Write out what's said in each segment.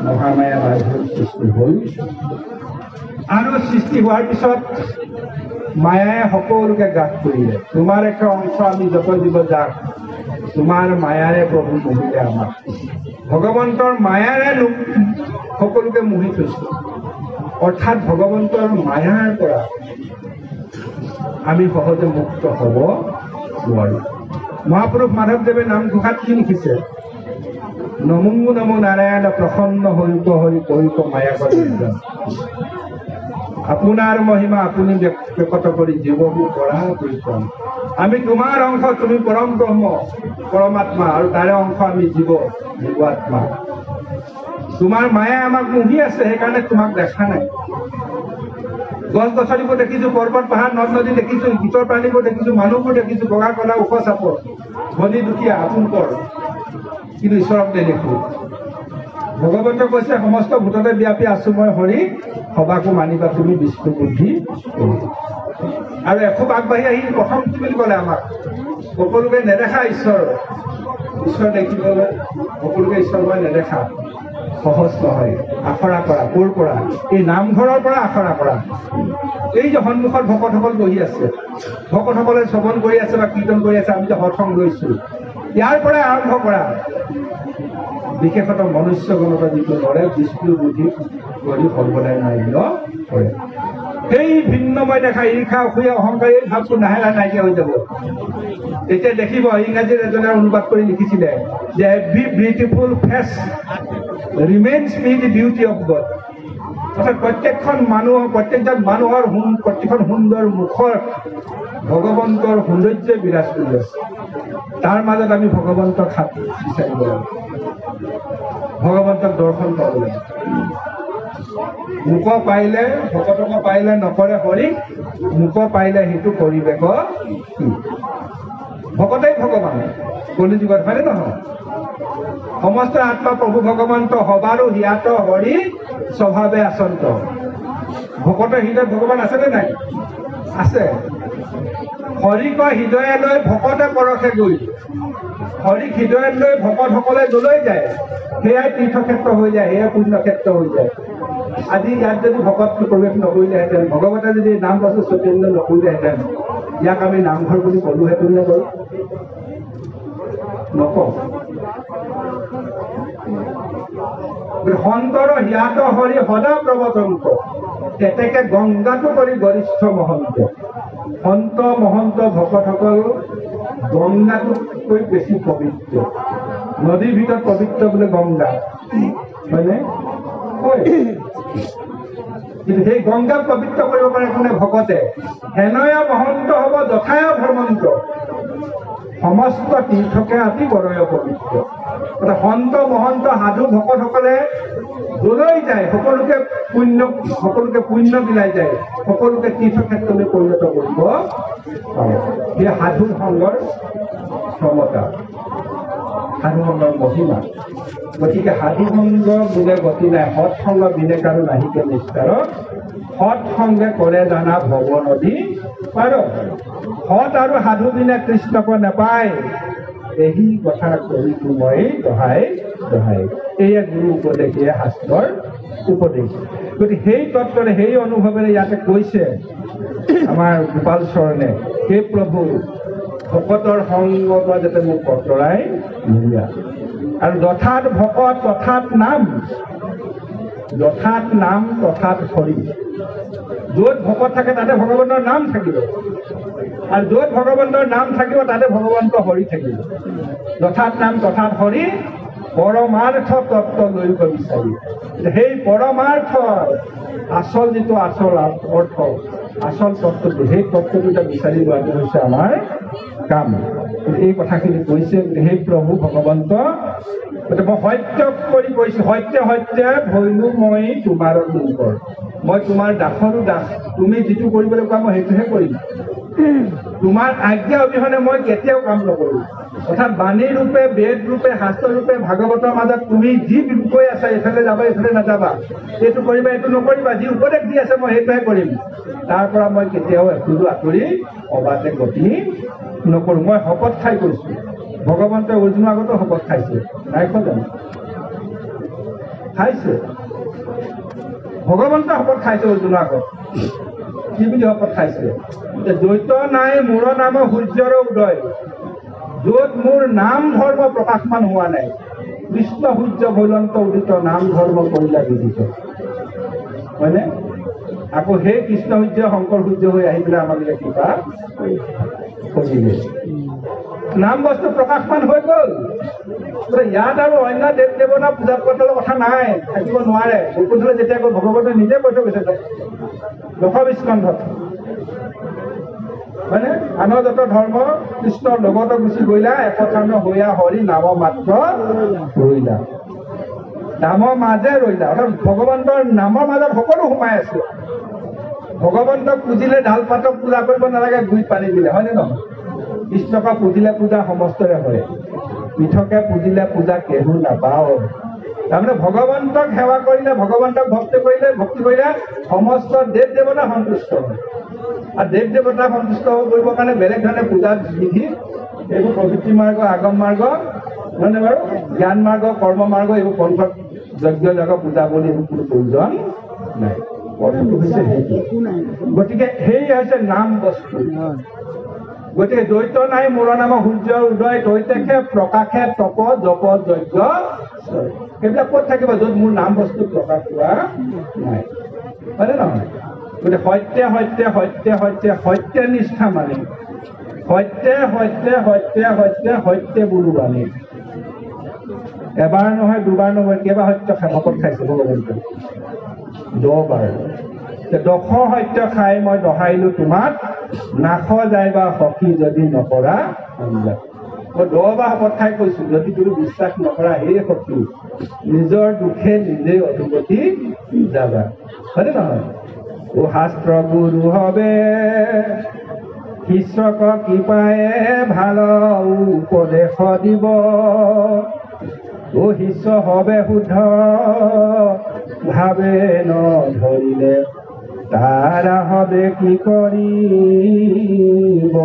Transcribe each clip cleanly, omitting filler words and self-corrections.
মহামায়া মায়াৰ সৃষ্টি হ'ল আৰু সৃষ্টি হোৱাৰ পিছত মায়াই সকলোকে গ্ৰাস কৰিলে। তোমাৰ একটা অংশ আমি যত দিব যাক তোমাৰ মায়াৰে প্ৰভু মোহিলে আমাক। ভগৱন্তৰ মায়াৰে সকলোকে মোহি থৈছে। অৰ্থাৎ ভগৱন্তৰ মায়াৰ পৰা আমি সহজে মুক্ত হ'ব নোৱাৰো। মহাপুৰুষ মাধৱদেৱে নামঘোষাত কি লিখিছে? নমো নমো নাৰায়ণ প্ৰসন্ন হৰিক হৰি কৈক মায়া কৰি আপোনাৰ মহিমা আপুনি ব্যক্ত কৰি জীৱবোৰ কৰা পৰিক্ৰম। আমি তোমাৰ অংশ, তুমি পৰম ব্ৰহ্ম পৰমাত্মা আৰু তাৰে অংশ আমি জীৱাত্মা। তোমাৰ মায়াই আমাক মুহি আছে, সেইকাৰণে তোমাক দেখা নাই। গছ গছনিবোৰ দেখিছো, পৰ্বত পাহাৰ নদ নদী দেখিছো, গীতৰ প্ৰাণীবোৰ দেখিছো, মানুহবোৰ দেখিছো, বগা কলা ওখ চাপৰ, ধনী দুখীয়া আপোনকৰ, কিন্তু ঈশ্বৰক নেদেখো। ভগৱন্তই কৈছে সমস্ত ভূততে ব্যাপী আছো মই হৰি, সবাকো মানিবা তুমি বিষ্ণু বুদ্ধি। আৰু এখোপ আগবাঢ়ি আহি প্ৰথম কি বুলি ক'লে আমাক? সকলোকে নেদেখা ঈশ্বৰ দেখিবলৈ সকলোকে ঈশ্বৰ মই নেদেখা সহজ নহয়। আখৰা কৰা, ক'ৰ পৰা? এই নামঘৰৰ পৰা আখৰা কৰা। এই যে সন্মুখত ভকতসকল বহি আছে, ভকতসকলে শ্ৰৱণ কৰি আছে বা কীৰ্তন কৰি আছে, আমি যে সৎসংগ লৈছো, ইয়াৰ পৰাই আৰম্ভ কৰা। বিশেষতঃ মনুষ্যগণত যিটো কৰে বিষ্ণু বুদ্ধি কৰি সৰ্বদাই নাইকিয় কৰে। সেই ভিন্নময় দেখা, ঈৰ্ষা অসূয়া অহংকাৰী ভাৱটো লাহে লাহে নাইকিয়া হৈ যাব। তেতিয়া দেখিব, ইংৰাজীৰ এজনে অনুবাদ কৰি লিখিছিলে যে every beautiful face remains me the beauty of god. অৰ্থাৎ প্ৰত্যেকজন মানুহৰ প্ৰতিখন সুন্দৰ মুখত ভগৱন্তৰ সৌন্দৰ্যই বিৰাজ কৰি আছে। তাৰ মাজত আমি ভগৱন্তক হাত বিচাৰিব লাগে, ভগৱন্তক দৰ্শন পাব লাগে। মুখ পাইলে ভকতক পাইলে নকৰে হৰি, মুখ পাইলে সেইটো কৰিবেক। ভকতেই ভগৱান কলিযুগত, হয়নে নহয়? সমস্ত আত্মা প্ৰভু ভগৱন্ত সবাৰো হিয়াত হৰি স্বভাৱে আচন্ত। ভকতৰ হৃদয়ত ভগৱান আছেনে নাই? আছে। হৰিক হৃদয়ে লৈ ভকতে পৰশে গৈ, হৰিক হৃদয়ত লৈ ভকতসকলে যলৈ যায় সেয়াই তীৰ্থক্ষেত্ৰ হৈ যায়, সেয়াই পুণ্যক্ষেত্ৰ হৈ যায়। আজি ইয়াত যদি ভকত প্ৰৱেশ নকৰিলেহেঁতেন, ভগৱতে যদি নাম বস্তু চৈতন্য নকৰিলেহেঁতেন, ইয়াক আমি নামঘৰ বুলি ক'লোহেঁতেন নে বাৰু? নকওঁ। সন্তৰ হিয়াত হৰি সদা প্ৰৱতন্ত, তেতেকে গংগাটো কৰি গৰিষ্ঠ মহন্ত। সন্ত মহন্ত ভকতসকল গংগাটোতকৈ বেছি পবিত্ৰ। নদীৰ ভিতৰত পবিত্ৰ বোলে গংগা, হয়নে? হয়। কিন্তু সেই গংগাক পবিত্ৰ কৰিব পাৰে কোনে? ভকতে। হেনয়া মহন্ত হ'ব যথায় ধৰ্মন্ত, সমস্ত তীৰ্থকে আতি বৰয় পবিত্ৰ। সন্ত মহন্ত সাধু ভকতসকলে যলৈ যায় সকলোকে পুণ্য বিলাই যায়, সকলোকে তীৰ্থক্ষেত্ৰলৈ পৰিণত কৰিব পাৰে। সেই সাধু সংগৰ ক্ষমতা, সাধু সংগৰ মহিমা। গতিকে সাধু সংগ বোলে গতি নাই, সৎসংগ বিনে কাৰো নাহিকে নিষ্ঠাৰ। সৎসংগে কৰে জানা ভৱ নদী পাৰ, সৎ আৰু সাধু বিনে কৃষ্ণক নাপায়, এই কথা কৈছো মই দহাই দহাই। এয়া গুৰু উপদেশ, এয়া শাস্ত্ৰৰ উপদেশ। গতিকে সেই তত্ত্বৰে সেই অনুভৱেৰে ইয়াতে কৈছে আমাৰ গোপাল চৰণে, হে প্ৰভু ভকতৰ সংগৰ পৰা যাতে মোক আঁতৰাই নিয়া। আৰু যথাৎ ভকত তথাৎ নাম, যথাৎ নাম তথাৎ হৰি। য'ত ভকত থাকে তাতে ভগৱন্তৰ নাম থাকিব, আৰু য'ত ভগৱন্তৰ নাম থাকিব তাতে ভগৱন্ত হৰি থাকিব। যথাৎ নাম তথাৎ হৰি, পৰমাৰ্থ তত্ত্ব লৈ বিচাৰি। সেই পৰমাৰ্থ আচল যিটো আচল অৰ্থ, আচল তত্ত্বটো, সেই তত্ত্বটো বিচাৰি লোৱাটো হৈছে আমাৰ কাম। এই কথাখিনি কৈছে সেই প্ৰভু ভগৱন্ত। মই সত্য কৰি কৈছো, সত্য সত্য ভৈলো মই তোমাৰ লোকৰ। মই তোমাৰ দাসৰো দাস, তুমি যিটো কৰিবলৈ কোৱা মই সেইটোহে কৰিম। তোমাৰ আজ্ঞা অবিহনে মই কেতিয়াও কাম নকৰো। অৰ্থাৎ বাণী ৰূপে, বেদ ৰূপে, শাস্ত্ৰ ৰূপে ভাগৱতৰ মাজত তুমি যি কৈ আছা, এইফালে যাবা এইফালে নাযাবা, এইটো কৰিবা এইটো নকৰিবা, যি উপদেশ দি আছে মই সেইটোহে কৰিম। তাৰ পৰা মই কেতিয়াও এখোজো আঁতৰি অবাতে গতি নকৰো। মই শপত খাই কৈছো, ভগৱন্তই অৰ্জুনৰ আগতো শপত খাইছে, নাই খোৱা জানো? খাইছে ভগৱন্ত শপত খাইছে অৰ্জুনৰ আগত কি বুলি শপত খাইছে দ্বৈত নাই মোৰ নাম সূৰ্যৰ উদয় য'ত মোৰ নাম ধৰ্ম প্ৰকাশমান হোৱা নাই কৃষ্ণ সূৰ্য বৈলন্ত উদিত নাম ধৰ্ম কৰিলা বিদিত হয়নে আকৌ সেই কৃষ্ণ সূৰ্য শংকৰ সূৰ্য হৈ আহি পেলাই আমাক কিবা কৰিলে নাম বস্তু প্ৰকাশমান হৈ গ'ল ইয়াত আৰু অন্য দেৱ দেৱতা পূজা পাতলৰ কথা নাই থাকিব নোৱাৰে বৈকুণ্ঠলৈ যেতিয়া গৈ ভগৱতে নিজে কৈ থৈ গৈছে দশবিস্কন্ধত হয়নে আনৰ যত ধৰ্ম কৃষ্ণৰ লগত গুচি গৈলা একথান্য হৈয়া হৰি নাম মাত্ৰ ৰৈলা নামৰ মাজে ৰৈলা অৰ্থাৎ ভগৱন্তৰ নামৰ মাজত সকলো সোমাই আছে ভগৱন্তক পুজিলে ডাল পাতক পূজা কৰিব নালাগে গুই পানী দিলে হয়নে নহয় কৃষ্ণক পুজিলে পূজা সমস্তৰে হয় পৃথকে পুজিলে পূজা কেহু নাপাওঁ তাৰমানে ভগৱন্তক সেৱা কৰিলে ভগৱন্তক ভক্তি কৰিলে সমস্ত দেৱ দেৱতা সন্তুষ্ট হয় আৰু দেৱ দেৱতা সন্তুষ্ট কৰিবৰ কাৰণে বেলেগ ধৰণে পূজা বিধি এইবোৰ প্ৰবৃত্তি মাৰ্গ আগম মাৰ্গ হয়নে বাৰু জ্ঞান মাৰ্গ কৰ্ম মাৰ্গ এইবোৰ পন্থক যজ্ঞ যাগ পূজা বুলি এইবোৰ কোনো প্ৰয়োজন নাই অৰ্থটো হৈছে সেইটো গতিকে সেই হৈছে নাম বস্তু গতিকে দ্বৈত নাই মোৰ নাম সূৰ্যৰ উদয় দ্বৈতেকে প্ৰকাশে তপ জপ যজ্ঞ সেইবিলাক ক'ত থাকিব য'ত মোৰ নাম বস্তু প্ৰকাশ হোৱা নাই হয়নে নহয় গতিকে সত্যে সত্যে সত্যে সত্যে সত্যে নিষ্ঠা মানে সত্যে সত্যে সত্যে সত্যে সত্যে বোলো বাণী এবাৰ নহয় দুবাৰ নহয় কেইবাৰ সত্য শপত খাইছে ভগৱন্ত 10 বাৰ 10 সত্য খাই মই দহাইলো তোমাক নাখ যাইবা সখী যদি নকৰা মই 10 বাৰ শপত খাই কৈছো যদি তুমি বিশ্বাস নকৰা হে সখী নিজৰ দুখে নিজে অধুগতি যাবা হয়নে নহয় ও শাস্ত্ৰ গুৰু হবে শিষ্যক কৃপায়ে ভাল উপদেশ দিব ও শিষ্য হবে শুদ্ধ ভাবে নধৰিলে তাৰা হবে কি কৰিব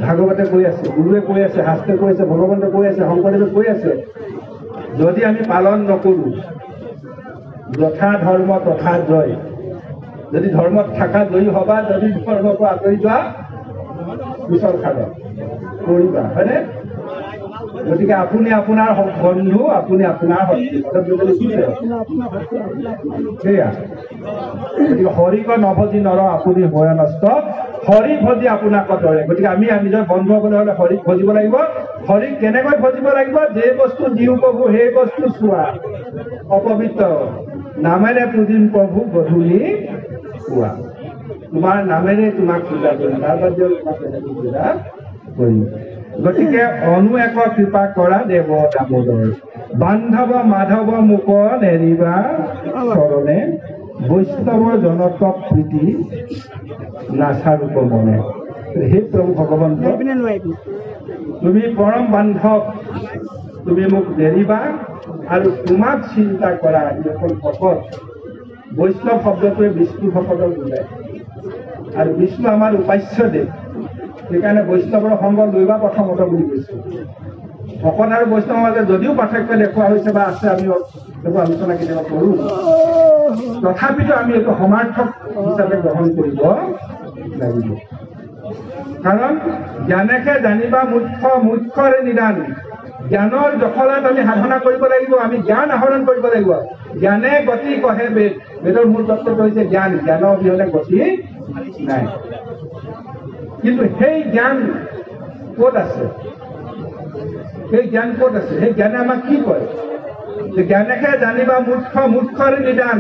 ভাগৱতে কৈ আছে গুৰুৱে কৈ আছে শাস্ত্ৰে কৈ আছে ভগৱন্তে কৈ আছে শংকৰদেৱে কৈ আছে যদি আমি পালন নকৰো যথা ধৰ্ম তথা জয় যদি ধৰ্মত থকা জয়ী হবা যদি ধৰ্মৰ পৰা আঁতৰি যোৱা পিছল খাবা কৰিবা হয়নে গতিকে আপুনি আপোনাৰ বন্ধু আপুনি আপোনাৰ সেয়া গতিকে হৰিক নভজি নৰ আপুনি হয় নষ্ট হৰি ভজি আপোনাক ধৰে গতিকে আমি নিজৰ বন্ধু হ'বলৈ হ'লে হৰিক ভজিব লাগিব হৰিক কেনেকৈ ভজিব লাগিব যে বস্তু দিওঁ প্ৰভু সেই বস্তু চোৱা অপবিত্ৰ নামেৰে পুজিম প্ৰভু গধূলি পোৱা তোমাৰ নামেৰে তোমাক পূজা কৰিম তাৰ বাদ তোমাক কেনেকৈ পূজা কৰিম গতিকে অনু এক কৃপা কৰা দেৱ দামোদৰ বান্ধৱ মাধৱ মুক নেৰিবা চৰণে বৈষ্ণৱ জনতক প্ৰীতি নাচাৰূপ মনে হে প্ৰভু ভগৱন্ত তুমি পৰম বান্ধৱ তুমি মোক নেৰিবা আৰু তোমাক চিন্তা কৰা এখন ভকত বৈষ্ণৱ শব্দটোৱে বিষ্ণু ভকতক বুজায় আৰু বিষ্ণু আমাৰ উপাস্য দেৱ সেইকাৰণে বৈষ্ণৱৰ সংগ লৈবা প্ৰথমত বুলি কৈছো ভকত আৰু বৈষ্ণৱৰ মাজত যদিও পাৰ্থক্য দেখুওৱা হৈছে বা আছে আমি সেইবোৰ আলোচনা কেতিয়াবা কৰোঁ তথাপিতো আমি এইটো সমাৰ্থক হিচাপে গ্ৰহণ কৰিব লাগিব কাৰণ জ্ঞানেকে জানিবা মুখ্যৰে নিদান জ্ঞানৰ দখলত আমি সাধনা কৰিব লাগিব আমি জ্ঞান আহৰণ কৰিব লাগিব জ্ঞানে গতি কহে বেদ বেদৰ মূল তত্ত্বটো হৈছে জ্ঞান জ্ঞানৰ অবিহনে গতি নাই কিন্তু সেই জ্ঞান ক'ত আছে সেই জ্ঞান ক'ত আছে সেই জ্ঞানে আমাক কি কয় যে জ্ঞানেকে জানিবা মুখ্যৰে নিদান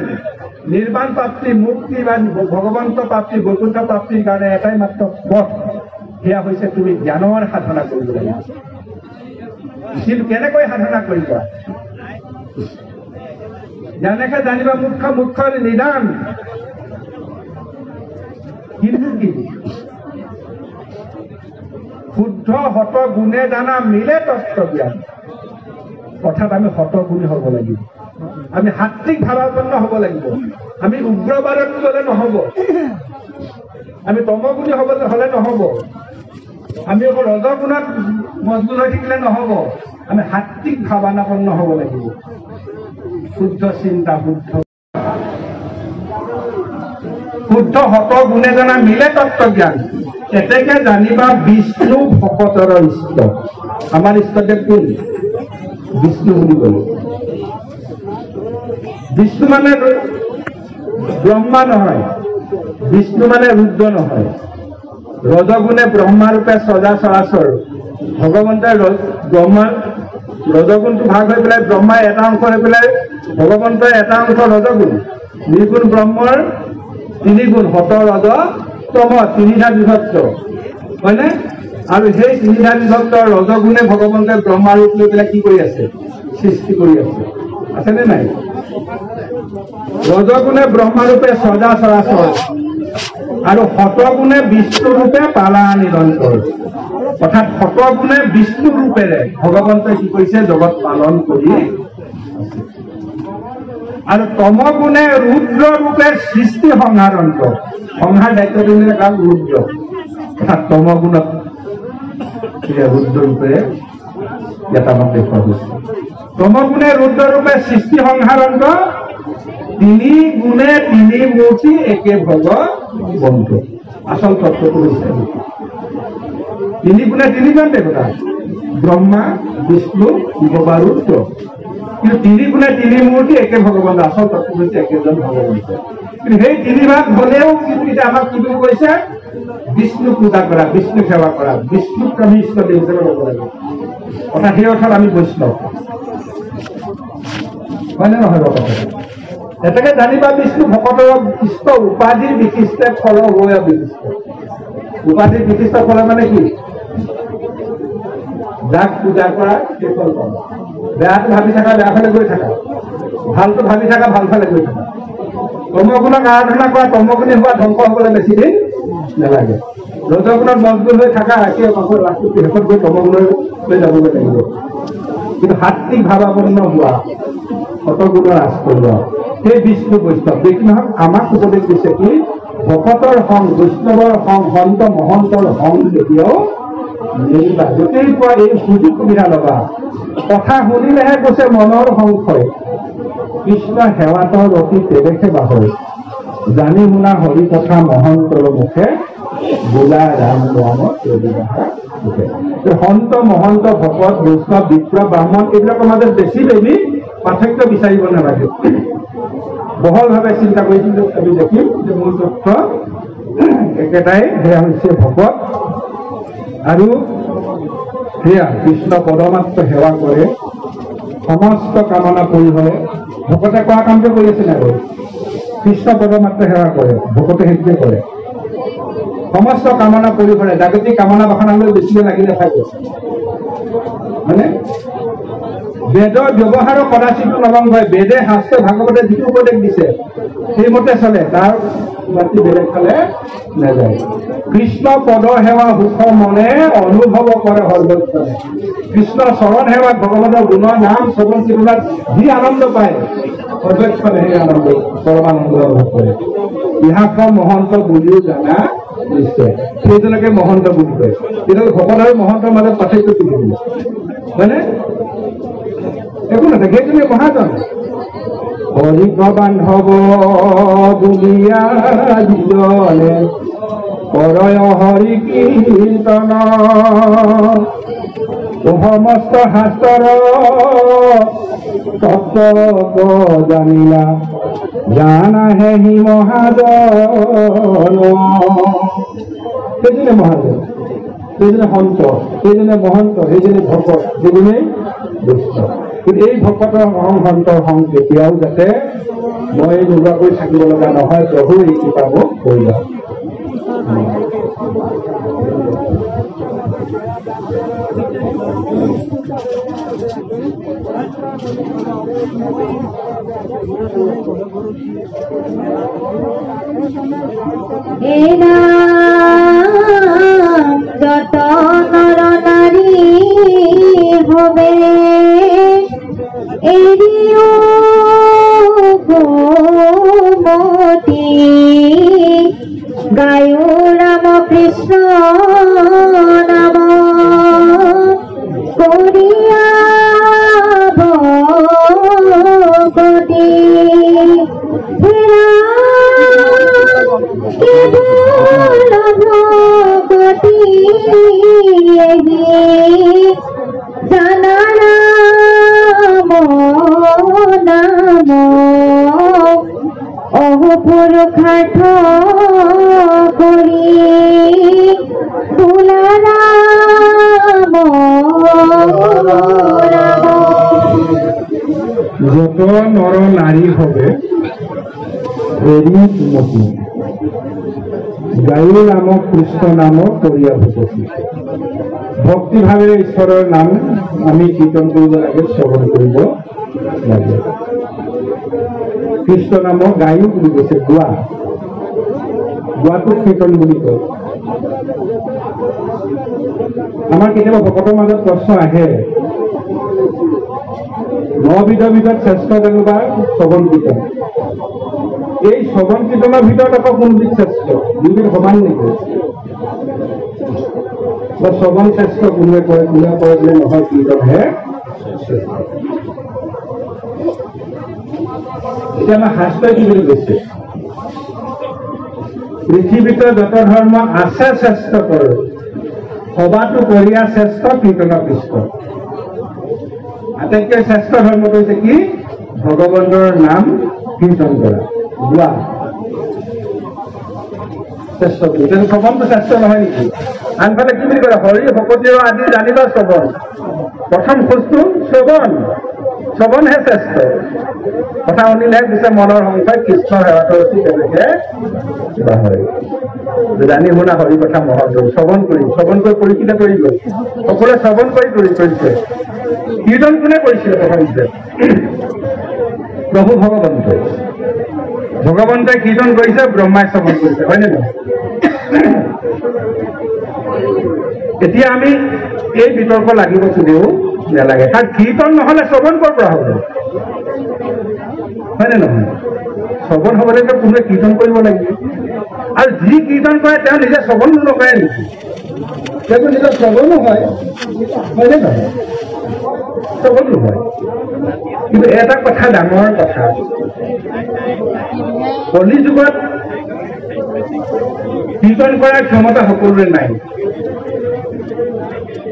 নিৰ্বাণ প্ৰাপ্তি মুক্তি বা ভগৱন্ত প্ৰাপ্তি বৈকুণ্ঠ প্ৰাপ্তিৰ কাৰণে এটাই মাত্ৰ পথ সেয়া হৈছে তুমি জ্ঞানৰ সাধনা কৰিব লাগিব কিন্তু কেনেকৈ সাধনা কৰিবা জ্ঞানেকে জানিবা মুখ্যৰে নিদান কিন্তু কি শুদ্ধ হত গুণে জানা মিলে তত্ত্ব জ্ঞান অৰ্থাৎ আমি হত গুণী হ'ব লাগিব আমি সাত্বিক ভাৱাপন্ন হ'ব লাগিব আমি উগ্ৰবাদত গ'লে নহ'ব আমি তমগুণী হ'লে নহ'ব আমি অকল ৰজগুণত মজগুণ হৈ থাকিলে নহ'ব আমি সাত্বিক ভাৱনাপন্ন হ'ব লাগিব। শুদ্ধ চিন্তা, শুদ্ধ হত গুণে জনা মিলে তত্ত্বজ্ঞান, এতেকে জানিবা বিষ্ণু ভকতৰ ইষ্ট। আমাৰ ইষ্টদেৱ কোন? বিষ্ণু বুলি ক'লো। বিষ্ণু মানে ব্ৰহ্মা নহয়, বিষ্ণু মানে ৰুদ্ৰ নহয়। ৰজগুণে ব্ৰহ্মাৰূপে সজা চৰাচৰ। ভগৱন্তই ব্ৰহ্মা ৰজগুণটো ভাগ হৈ পেলাই ব্ৰহ্মাই এটা অংশ হৈ পেলাই ভগৱন্তই এটা অংশ ৰজগুণ। নিৰ্গুণ ব্ৰহ্মৰ তিনি গুণ, হত ৰজ তম, তিনিটা বিভক্ত, হয়নে? আৰু সেই তিনিটা বিভক্ত ৰজগুণে ভগৱন্তই ব্ৰহ্মা ৰূপ লৈ পেলাই কি কৰি আছে? সৃষ্টি কৰি আছে। আছেনে নাই? ৰজগুণে ব্ৰহ্মাৰূপে সজা চৰাচৰ আৰু শতগুণে বিষ্ণু ৰূপে পালা নিৰন্তৰ। অৰ্থাৎ শতগুণে বিষ্ণু ৰূপেৰে ভগৱন্তই কি কৰিছে? জগত পালন কৰি। আৰু তমগুণে ৰুদ্ৰ ৰূপে সৃষ্টি সংহাৰন্ত। সংহাৰ দায়িত্বটো দিলে কাম ৰুদ্ৰ। অৰ্থাৎ তমগুণত ৰুদ্ৰ ৰূপেৰে ইয়াত আমাক দেখুওৱা হৈছে। তমগুণে ৰুদ্ৰ ৰূপে সৃষ্টি সংহাৰন্ত, তিনি গুণে তিনি মূৰ্তি একে ভগৱন্ত। আচল তত্ত্বটো হৈছে তিনি গুণে তিনিজন দেৱতা, ব্ৰহ্মা, বিষ্ণু, শিৱ বা ৰুদ্ৰ। কিন্তু তিনি গুণে তিনি মূৰ্তি একে ভগৱন্ত। আচল তত্ত্ব হৈছে একেজন ভগৱন্ত। কিন্তু সেই তিনি ভাগ হলেও কিন্তু এতিয়া আমাক কি বুলি কৈছে? বিষ্ণু পূজা কৰা, বিষ্ণু সেৱা কৰা, বিষ্ণুক আমি ইষ্টদেৱ হিচাপে ল'ব লাগে। অৰ্থাৎ সেই অৰ্থত আমি বৈষ্ণৱ, হয়নে নহয়? এতেকে জানিবা বিষ্ণু ভকতৰ ইষ্ট, উপাধিৰ বিশিষ্টে ফল হৈ বিশিষ্ট। উপাধিৰ বিশিষ্ট ফল মানে কি? যাক পূজা কৰা সেই ফল পাব। বেয়াটো ভাবি থাকা, বেয়া ফালে গৈ থাকা। ভালটো ভাবি থাকা, ভাল ফালে গৈ থাকা। তমগুণক আৰাধনা কৰা, তমগুণী হোৱা ধ্বংস হবলৈ বেছি দিন নালাগে। ৰজগুণত মজবুত হৈ থাকা, শেষত গৈ তমগুণলৈ যাবগৈ লাগিব। কিন্তু সাত্বিক ভাৱাপন্ন হোৱা, শতগুণৰ আশ্ৰয় লোৱা, সেই বিষ্ণু বৈষ্ণৱ। দেখি নহওক আমাক উপদেশ দিছে কি? ভকতৰ সংগ, বৈষ্ণৱৰ সংগ, সন্ত মহন্তৰ সংগ কেতিয়াও নেৰিবা। য'তেই পোৱা এই সুযোগ সুবিধা ল'বা। কথা শুনিলেহে কৈছে মনৰ সংশয়, কৃষ্ণ সেৱাতৰ অতি তেৱেশে বাহৰ। জানি শুনা হৰি কথা মহন্তৰ মুখে, বোলা ৰাম ৰামত মুখে। সন্ত মহন্ত ভকত বৈষ্ণৱ বিপ্ৰ ব্ৰাহ্মণ এইবিলাকৰ মাজত বেছি বেছি পাৰ্থক্য বিচাৰিব নালাগে। বহলভাৱে চিন্তা কৰি আমি দেখিম যে মূল তথ্য একেটাই। সেয়া হৈছে ভকত আৰু সেয়া কৃষ্ণ পদমাত্ৰ সেৱা কৰে, সমস্ত কামনা পৰিহৰে। ভকতে কোৱা কামটো কৰি আছে নাই? কৃষ্ণ পদমাত্ৰ সেৱা কৰে, ভকতে সেইটোৱে কৰে। সমস্ত কামনা পৰিহৰে, জাগতিক কামনা বাসনালৈ বেছিকৈ লাগি নাথাকে, মানে বেদৰ ব্যৱহাৰো কদাচিতো নলংঘ হয়। বেদে শাস্ত্ৰ ভাগৱতে যিটো উপদেশ দিছে সেইমতে চলে, তাৰ বাকী বেলেগ ফালে নাযায়। কৃষ্ণ পদ সেৱা সুখ মনে অনুভৱ কৰে সৰ্বক্ষণে। কৃষ্ণ চৰণ সেৱাত ভগৱানৰ গুণৰ নাম শ্ৰৱণ কীৰ্তনত যি আনন্দ পায়, সৰ্বক্ষণে সেই আনন্দ পৰমানন্দ অনুভৱ কৰে। ইহাক মহন্ত বুলিও জানা নিশ্চয়। সেইজনকে মহন্ত বুলি কয়। কিন্তু ভকত আৰু মহন্তৰ মাজত পাৰ্থক্য কি থাকিব? হয়নে? একো নাথাকে। সেইজনে মহাজন। হৰিক বান্ধৱ বুলিয়া যিজনে কৰয় হৰি কীৰ্তন, সমস্ত শাস্ত্ৰৰ তত্ত্ব জানিলা, জানাহে হি মহাজন। সেইজনে মহাজন, সেইজনে সন্ত, সেইজনে মহন্ত, সেইজনে ভকত, সেইজনে বৈষ্ণৱ। কিন্তু এই ভকতৰ সন্তৰ সং কেতিয়াও যাতে মই নোলোৱাকৈ থাকিব লগা নহয়। প্ৰভু এই কৃপা মোক কৰিবা। যত নৰ নাৰী হবে এৰিও গোমতী, গায়ো ৰাম কৃষ্ণ নাম কৰিয়া মতি কেবল ভগতি জানা নাম নাম অহপুৰুষাৰ্থ কৰি তোলা ৰাম যত নৰ নাৰী হবে এৰি মতি গায়ু নামক কৃষ্ণ নামক কৰিয়া ভূপতি ভক্তি ভাবে ঈশ্বৰৰ নাম আমি কীৰ্তন কৰিব লাগে শ্ৰৱণ কৰিব লাগে কৃষ্ণ নামক গায়ু বুলি কৈছে গোৱা গোৱাটোক কীৰ্তন বুলি কয় আমাৰ কেতিয়াবা ভকতৰ মাজত প্ৰশ্ন আহে নবিধৰ ভিতৰত শ্ৰেষ্ঠ যেনিবা শ্ৰৱণ কীৰ্তন এই শ্ৰৱণ কীৰ্তনৰ ভিতৰত আকৌ কোনবিধ শ্ৰেষ্ঠ দুবিধ সমান নেকি বা শ্ৰৱণ শ্ৰেষ্ঠ কোনোৱে কয় কোনোৱে কয় যে নহয় কীৰ্তনহে শ্ৰেষ্ঠ এতিয়া আমাৰ শাস্ত্ৰই কি বুলি কৈছে পৃথিৱীতে যত ধৰ্ম আছে শ্ৰেষ্ঠ কৰ সবাতো কৰিয়া শ্ৰেষ্ঠ কীৰ্তন কৃষ্ণ আটাইতকৈ শ্ৰেষ্ঠ ধৰ্মটো হৈছে কি ভগৱন্তৰ নাম কীৰ্তন কৰা গোৱা শ্ৰেষ্ঠ কিন্তু শ্ৰৱণটো শ্ৰেষ্ঠ নহয় নেকি আনফালে কি বুলি কয় হৰি ভকতি আদি জানিবা শ্ৰৱণ প্ৰথম খোজটো শ্ৰৱণহে শ্ৰেষ্ঠ কথা শুনিলেহে পিছে মনৰ সংখ্যাই কৃষ্ণ সেৱাটো অতি তেনেকে কিবা হয় জানি শুনা হৰি কথা মহৎ শ্ৰৱণ কৰি পৰীক্ষিত কৰি গ'ল সকলোৱে শ্ৰৱণ কৰি কৰিছে কীৰ্তন কোনে কৰিছিলে প্ৰথমতে প্ৰভু ভগৱন্তই কীৰ্তন কৰিছে ব্ৰহ্মাই শ্ৰৱণ কৰিছে হয়নে নহয় এতিয়া আমি এই বিতৰ্ক লাগিব যদিও নালাগে কাৰণ কীৰ্তন নহলে শ্ৰৱণ ক'ৰ পৰা হ'ব হয়নে নহয় শ্ৰৱণ হ'বলৈতো কোনোৱে কীৰ্তন কৰিব লাগিব আৰু যি কীৰ্তন কৰে তেওঁ নিজে শ্ৰৱণ নকৰে নেকি সেইটো নিজৰ শ্ৰৱণো হয় হয়নে নহয় শ্ৰৱণ নহয় কিন্তু এটা কথা ডাঙৰ কথা কলি যুগত কীৰ্তন কৰাৰ ক্ষমতা সকলোৰে নাই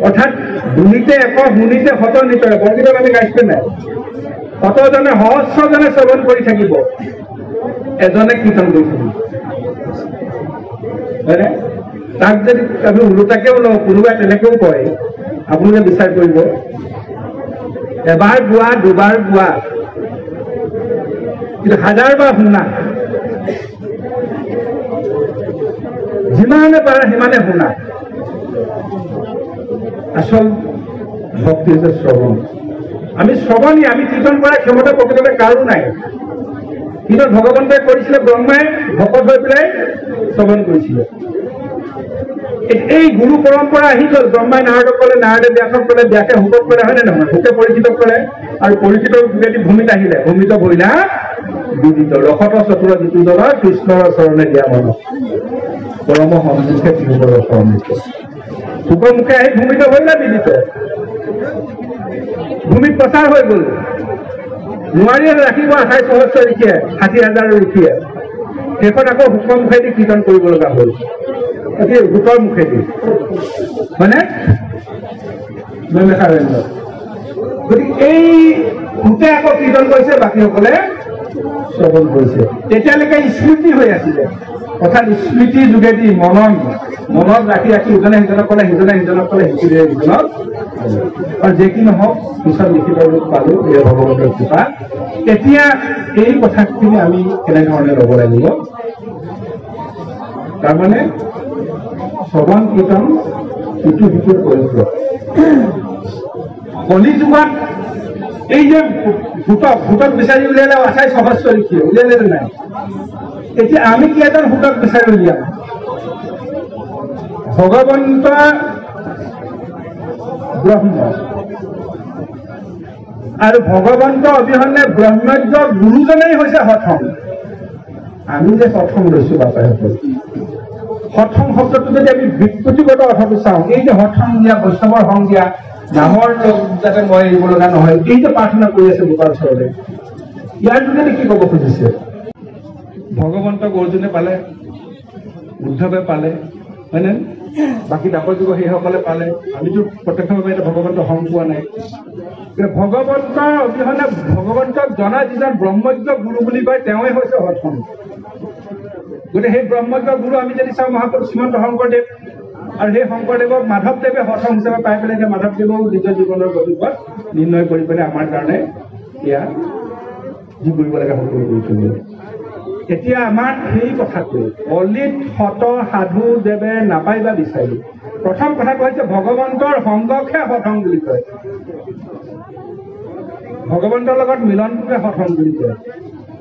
অৰ্থাৎ শুনিতে এক শুনিতে শত নিতৰে বৰগীতত আমি গাইছে নাই শতজনে সহস্ৰজনে শ্ৰৱণ কৰি থাকিব এজনে কীৰ্তন কৰি থাকিব হয়নে তাক যদি আমি ওলোটাকেও লওঁ কোনোবাই তেনেকেও কয় আপোনালোকে বিচাৰ কৰিব এবাৰ গোৱা দুবাৰ গোৱা কিন্তু হাজাৰবাৰ শুনা যিমানে পাৰে সিমানে শুনা আচল ভক্তি হৈছে শ্ৰৱণ আমি শ্ৰৱণী আমি কীৰ্তন কৰাৰ ক্ষমতা প্ৰকৃততে কাৰো নাই কিন্তু ভগৱন্তই কৰিছিলে ব্ৰহ্মাই ভকত হৈ পেলাই শ্ৰৱণ কৰিছিলে এই গুৰু পৰম্পৰা আহি গ'ল ব্ৰহ্মাই নাৰদক ক'লে নাৰদে ব্যাসক ক'লে ব্যাসে হুকক ক'লে হয়নে নহয় হুকে পৰিচিত ক'লে আৰু পৰিচিতৰ যোগেদি ভূমিত আহিলে ভূমিত ভৈলা বিদিত ৰসত চতুৰ যিটো দলৰ কৃষ্ণৰ চৰণে দিয়া মন পৰম সন্মুখে তিৰুবৰ সন্মুখে হুকৰ মুখে আহি ভূমিত ভৈলা বিদিত ভূমিত প্ৰচাৰ হৈ গ'ল নোৱাৰিয়ে ৰাখিব 28 সহস্ৰ ঋষিয়ে 60,000 ঋষিয়ে শেষত আকৌ হুকৰ মুখেদি কীৰ্তন কৰিব লগা হ'ল হুকৰ মুখেদি হয়নে গতিকে এই হুকে আকৌ কীৰ্তন কৰিছে বাকীসকলে শ্ৰৱণ কৰিছে তেতিয়ালৈকে স্মৃতি হৈ আছিলে অৰ্থাৎ স্মৃতিৰ যোগেদি মনত ৰাখি ইজনে সিজনক ক'লে সিজনে সিজনক ক'লে সিজনে সিজনক আৰু যে কি নহওক পিছত লিখিত ৰূপ পালো এই ভগৱন্তৰ কৃপা এতিয়া এই কথাখিনি আমি কেনেধৰণে ল'ব লাগিব তাৰমানে শ্ৰৱণ কীৰ্তন ইটো সিটোৰ পৰিপূৰক কলি যুগত এই যে ভূতক বিচাৰি উলিয়ালে 28 সহস্ৰ ঋষিয়ে উলিয়ালে নাই এতিয়া আমি কি এজন ভূতক বিচাৰি উলিয়াম ভগৱন্ত ব্ৰহ্ম আৰু ভগৱন্ত অবিহনে ব্ৰহ্মজ্ঞ গুৰুজনেই হৈছে সথম আমি যে সথম লৈছো বাপাসকল সথম শব্দটো যদি আমি বিকৃতিগত অৰ্থটো চাওঁ এই যে সথম দিয়া বৈষ্ণৱৰ সং দিয়া নামৰ যাতে মই এৰিব লগা নহয় এই যে প্ৰাৰ্থনা কৰি আছে গোপাল চৰতে ইয়াৰ যোগেদি কি ক'ব খুজিছে? ভগৱন্তক অৰ্জুনে পালে, উদ্ধৱে পালে, হয়নে? বাকী দাপৰ যুগ সেইসকলে পালে। আমিতো প্ৰত্যক্ষভাৱে এতিয়া ভগৱন্ত সং পোৱা নাই। ভগৱন্তৰ অবিহনে ভগৱন্তক জনা যিজন ব্ৰহ্মজ্ঞ গুৰু বুলি কয় তেওঁৱে হৈছে হঠং। গতিকে সেই ব্ৰহ্মজ্ঞ গুৰু আমি যদি চাওঁ মহাপুৰুষ শ্ৰীমন্ত শংকৰদেৱ, আৰু সেই শংকৰদেৱক মাধৱদেৱে হঠং হিচাপে পাই পেলাই এতিয়া মাধৱদেৱেও নিজৰ জীৱনৰ গতিপথ নিৰ্ণয় কৰি পেলাই আমাৰ কাৰণে এয়া যি কৰিব লাগে সকলো কৰি থৈ। এতিয়া আমাৰ সেই কথাটো অলিত হত সাধু দেৱে নাপাইবা বিচাৰি। প্ৰথম কথাটো হৈছে ভগৱন্তৰ সংগকহে হঠং বুলি কয়, ভগৱন্তৰ লগত মিলনটোকে হঠং বুলি কয়।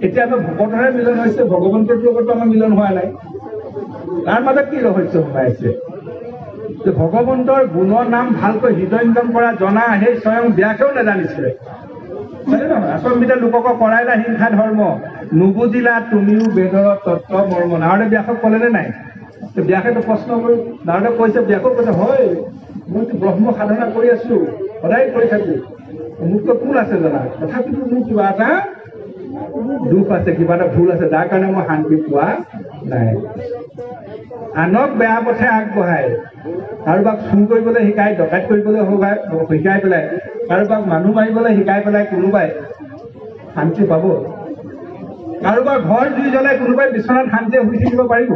এতিয়া আমাৰ ভকতৰহে মিলন হৈছে, ভগৱন্তৰ লগতো আমাৰ মিলন হোৱা নাই। তাৰ মাজত কি ৰহস্য সোমাই আছে? যে ভগৱন্তৰ গুণৰ নাম ভালকৈ হৃদয়ংগম কৰা জনা সেই স্বয়ং ব্যাসেও নাজানিছিলে। আচম্বিতে লোকক কৰাইলা হিংসা ধৰ্ম, নুবুজিলা তুমিও বেদৰ তত্ত্ব মৰ্ম। নাৰদে ব্যাসক ক'লেনে নাই? ব্যাসেতো প্ৰশ্ন কৰি নাৰদে কৈছে, ব্যাসক কৈছে, হয় মইতো ব্ৰহ্ম সাধনা কৰি আছো, সদায় কৰি থাকো, মোকতো ভুল আছে জানা, তথাপিতো মোৰ কিবা এটা দুখ আছে, কিবা এটা ভুল আছে, যাৰ কাৰণে মই শান্তি পোৱা নাই। আনক বেয়া পথে আগবঢ়াই, কাৰোবাক চুৰ কৰিবলৈ শিকাই, ডকাইত কৰিবলৈ শিকাই পেলাই, কাৰোবাক মানুহ মাৰিবলৈ শিকাই পেলাই কোনোবাই শান্তি পাব? কাৰোবাৰ ঘৰ জুই জ্বলাই কোনোবাই বিচনাত শান্তিৰে শুই থাকিব পাৰিব?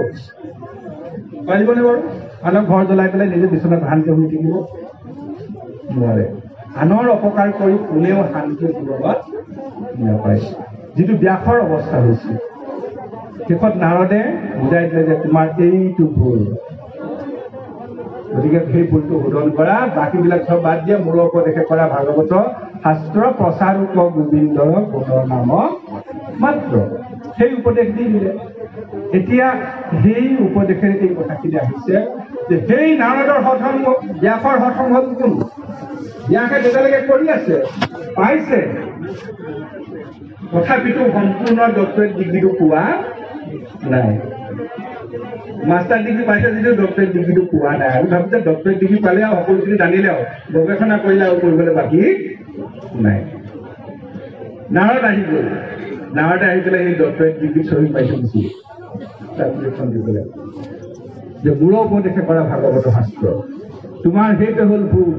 পাৰিবনে বাৰু? আনক ঘৰ জ্বলাই পেলাই নিজে বিচনাত শান্তিৰে শুই থাকিব নোৱাৰে। আনৰ অপকাৰ কৰি কোনেও শান্তি জীৱনত নাপায়, যিটো ব্যাসৰ অৱস্থা হৈছে। শেষত নাৰদে বুজাই দিলে যে তোমাৰ এইটো ভুল, গতিকে সেই ভুলটো শোধন কৰা, বাকীবিলাক চব বাদ দিয়ে, মূলৰ উপদেশে কৰা ভাগৱত শাস্ত্ৰ প্ৰচাৰক গোবিন্দৰ গুণৰ নাম মাত্ৰ। সেই উপদেশ দি দিলে। এতিয়া সেই উপদেশেৰে এই কথাখিনি আহিছে যে সেই নাৰদৰ হঠংগ, ব্যাসৰ হঠংগ কোন? ব্যাসে যেতিয়ালৈকে কৰি আছে, পাইছে, তথাপিতো সম্পূৰ্ণ ডক্টৰেট ডিগ্ৰীটো পোৱা নাই। মাষ্টাৰ ডিগ্ৰী পাইছে যদিও ডক্টৰেট ডিগ্ৰীটো পোৱা নাই। আমি ভাবো যে ডক্টৰেট ডিগ্ৰী পালে আৰু সকলোখিনি জানিলে আৰু গৱেষণা কৰিলে আৰু কৰিবলৈ বাকী নাই। নাৰদ আহি গ'ল, নাৰদে আহি পেলাই সেই ডক্টৰেট ডিগ্ৰী চহী পাইছে দিছিল চাৰ্টিফিকেটখন দি পেলাই যে মূৰৰ উপদেশে কৰা ভাগৱত শাস্ত্ৰ, তোমাৰ সেইটো হ'ল ভুল।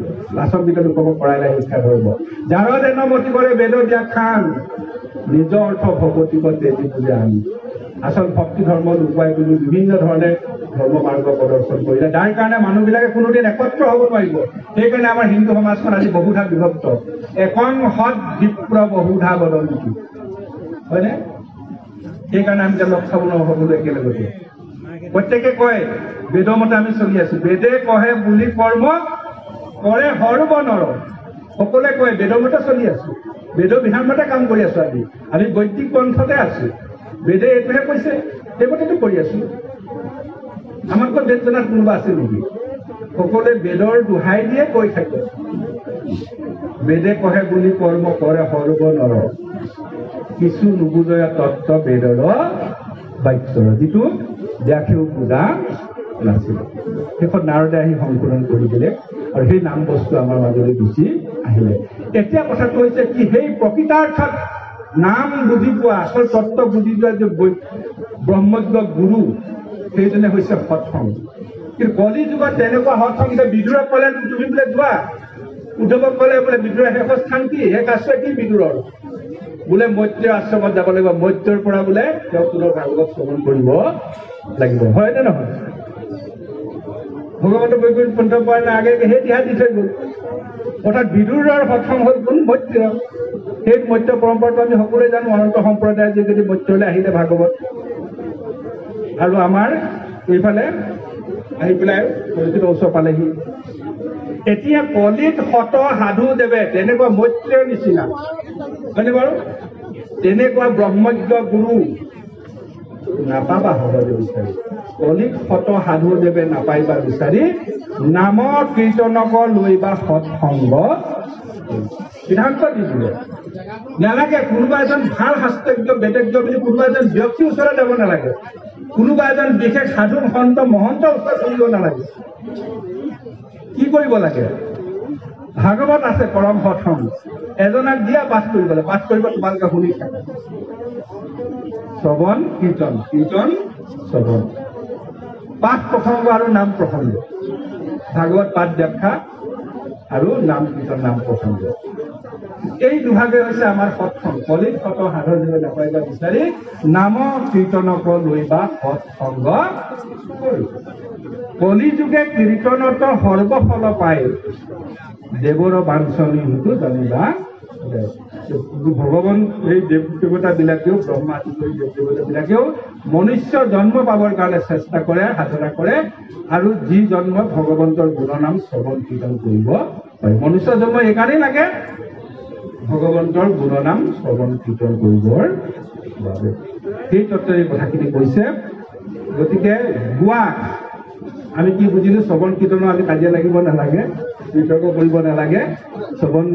আচম্বিত লোকক কৰাইলা শিক্ষা ধৰ্ম, যাৰ যেন মতি কৰে বেদ ব্যাখ্যান, নিজ অৰ্থ ভগৱতীক দেৱী পূজা আনি। আচল ভক্তি ধৰ্ম লুকুৱাই বুলি বিভিন্ন ধৰণে ধৰ্ম মাৰ্গ প্ৰদৰ্শন কৰিলে, যাৰ কাৰণে মানুহবিলাকে কোনোদিন একত্ৰ হ'ব নোৱাৰিব। সেইকাৰণে আমাৰ হিন্দু সমাজখন আজি বহুধা বিভক্ত। একং সৎ বিপ্ৰ বহুধা বদন্তি, হয়নে? সেইকাৰণে আমি লগ চাব নোৱাৰো সকলো একেলগতে। প্ৰত্যেকে কয় বেদমতে আমি চলি আছো, বেদে কহে বুলি কৰ্ম কৰে সৰ্ব নৰ। সকলোৱে কয় বেদমতে চলি আছো, বেদ বিধান মতে কাম কৰি আছো। আমি বৈদিক গ্ৰন্থতে আছো, বেদে এইটোহে কৈছে, সেইমতেতো কৰি আছো। আমাতকৈ বেদ জনাত কোনোবা আছে নেকি? সকলোৱে বেদৰ দোহাই দিয়ে কৈ থাকে, বেদে কহে বুলি কৰ্ম কৰে সৰ্ব নৰ, কিছু নুবুজয়া তত্ত্ব বেদৰ বাক্য, যিটো ব্যাসেও বুজা নাছিল। শেষত নাৰদে আহি সংশোধন কৰি দিলে আৰু সেই নাম বস্তু আমাৰ মাজলৈ গুচি আহিলে। এতিয়া কথাটো হৈছে কি, সেই প্ৰকৃতাৰ্থত নাম বুজি পোৱা, আচল তত্ত্ব বুজি যোৱা যে ব্ৰহ্মজ্ঞ গুৰু, সেইজনে হৈছে হঠং। কিন্তু কলি যুগত তেনেকুৱা হঠং যে বিদুৰক ক'লে তুমি বোলে যোৱা, উদ্ধৱক ক'লে বোলে বিদুৰৰ শেষৰ স্থান কি, শেষ আশ্ৰয় কি বিদুৰৰ? বোলে মৈত্ৰেয় আশ্ৰমত যাব লাগিব, মৈত্ৰৰ পৰা বোলে তেওঁ পুনৰ ভাগৱত শ্ৰৱণ কৰিব লাগিব, হয় নে নহয়? ভগৱন্ত বৈকুণ্ঠ পন্থ পোৱাৰ আগে সেই দিহা দি থৈ গ'ল। অৰ্থাৎ বিদুৰৰ হঠং হ'ল কোন? মৈত্ৰেয়। সেই মৈত্ৰ পৰম্পৰাটো আমি সকলোৱে জানো, অনন্ত সম্প্ৰদায়ৰ যোগেদি মৈত্ৰলৈ আহিলে ভাগৱত, আৰু আমাৰ এইফালে আহি পেলাই কলিত ওচৰ পালেহি। এতিয়া কলিত শত সাধু দেৱে, তেনেকুৱা মৈত্ৰেয়ৰ নিচিনা, হয়নে বাৰু? তেনেকুৱা ব্ৰহ্মজ্ঞ গুৰু নাপাবা সহজে বিচাৰি। কলিত শত সাধু দেৱে নাপাইবা বিচাৰি, নাম কীৰ্তনক লৈবা সৎসংগ। সিদ্ধান্ত দি দিলে নালাগে কোনোবা এজন ভাল শাস্ত্ৰজ্ঞ বেদজ্ঞ বুলি কোনোবা এজন ব্যক্তিৰ ওচৰত যাব নালাগে, কোনোবা এজন বিশেষ সাধু সন্ত মহন্তৰ ওচৰত চলিব নালাগে। কি কৰিব লাগে? ভাগৱত আছে পৰম সৎসং এজনক দিয়া পাঠ কৰিবলৈ পাঠ কৰিব তোমালোকে শুনি থাকা শ্ৰৱণ কীৰ্তন কীৰ্তন শ্ৰৱণ পাঠ প্ৰসংগ আৰু নাম প্ৰসংগ ভাগৱত পাঠ ব্যাখ্যা আৰু নাম কীৰ্তন নাম প্ৰসংগ এই দুভাগে হৈছে আমাৰ সৎসং কলিত সত সাধৰ জীৱ নাপাইবা বিচাৰি নাম কীৰ্তনক লৈ বা সৎসংগ কৰি কলি যুগে কীৰ্তনত সৰ্বফল পায় দেৱৰ বাঞ্ছনী হেতু জানিবা ভগৱান এই দেৱ দেৱতাবিলাকেও ব্ৰহ্মা আদি কৰি দেৱ দেৱতাবিলাকেও মনুষ্য জন্ম পাবৰ কাৰণে চেষ্টা কৰে সাধনা কৰে আৰু যি জন্ম ভগৱন্তৰ গুণনাম শ্ৰৱণ কীৰ্তন কৰিব পাৰে মনুষ্য জন্ম এইকাৰণেই লাগে ভগৱন্তৰ গুণনাম শ্ৰৱণ কীৰ্তন কৰিবৰ বাবে সেই তত্ত্বই কথাখিনি কৈছে গতিকে গোৱা আমি কি বুজিলো শ্ৰৱণ কীৰ্তনৰ আমি কাজিয়া লাগিব নালাগে বিতৰ্ক কৰিব নালাগে শ্ৰৱণ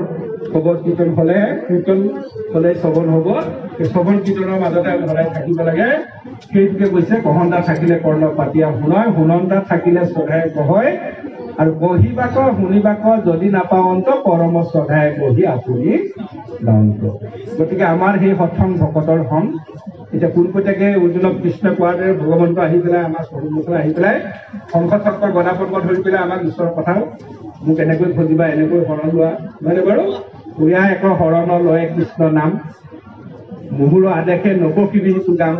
হ'ব কীৰ্তন হ'লে শ্ৰৱণ হ'ব সেই শ্ৰৱণ কীৰ্তনৰ মাজতে আমি সদায় থাকিব লাগে সেইটোকে কৈছে কহন্তা থাকিলে কৰ্ণ পাতিয়া শুনয় শুনন্তা থাকিলে শ্ৰদ্ধাই কহয় আৰু কহিবাক শুনিবাক যদি নাপাৱন্ত পৰম শ্ৰদ্ধাই কহি আপুনি দান্ত গতিকে আমাৰ সেই সৎসং ভকতৰ সং এতিয়া পোনপটীয়াকে অৰ্জুনক কৃষ্ণ কোৱাৰ দৰে ভগৱন্ত আহি পেলাই আমাৰ সন্মুখলৈ আহি পেলাই শংখ চক্ৰ গদা পদ্ম ধৰি পেলাই আমাক ঈশ্বৰৰ কথা মোক এনেকৈ খোজিবা এনেকৈ শৰণ লোৱা নহয়নে বাৰু উয়া এক শৰণ লয় কৃষ্ণ নাম মুহুৰ আদেশে নকশিবি সেইটো গান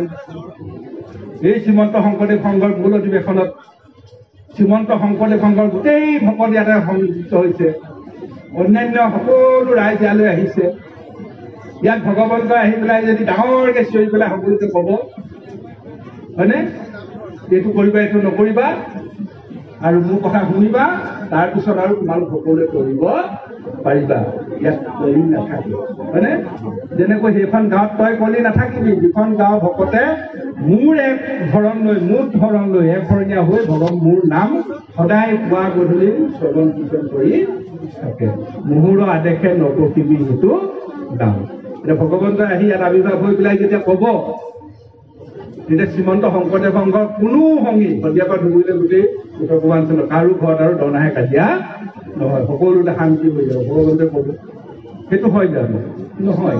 এই শ্ৰীমন্ত শংকৰদেৱ সংঘৰ মূল অধিৱেশনত শ্ৰীমন্ত শংকৰদেৱ সংঘৰ গোটেই ভকত ইয়াতে সংযুক্ত হৈছে অন্যান্য সকলো ৰাইজ ইয়ালৈ আহিছে ইয়াত ভগৱন্ত আহি পেলাই যদি ডাঙৰকৈ চিঞৰি পেলাই সকলোকে ক'ব হয়নে এইটো কৰিবা এইটো নকৰিবা আৰু মোৰ কথা শুনিবা তাৰপিছত আৰু তোমালোক সকলোৱে কৰিব পাৰিবা ইয়াত কলি নাথাকে হয়নে যেনেকৈ সেইখন গাঁৱত তই কলি নাথাকিবি যিখন গাঁও ভকতে মোৰ এক ধৰণ লৈ এক ধৰণীয়া হৈ মোৰ নাম সদায় পুৱা গধূলি শ্ৰৱণ কীৰ্তন কৰি থাকে মুহুৰ আদেশে নকশিবি সেইটো গাঁও এতিয়া ভগৱন্তই আহি ইয়াত আৱিৰ্ভাৱ হৈ পেলাই যেতিয়া ক'ব তেতিয়া শ্ৰীমন্ত শংকৰদেৱ সংঘৰ কোনো সংগী সন্ধিয়াৰ পৰা ধুবুৰীলৈ গোটেই উত্তৰ পূৰ্বাঞ্চলৰ কাৰো ঘৰত আৰু দনাহে কাজিয়া নহয় সকলোতে শান্তি হৈ যাব ভগৱন্তই ক'ব সেইটো হয় জানো নহয়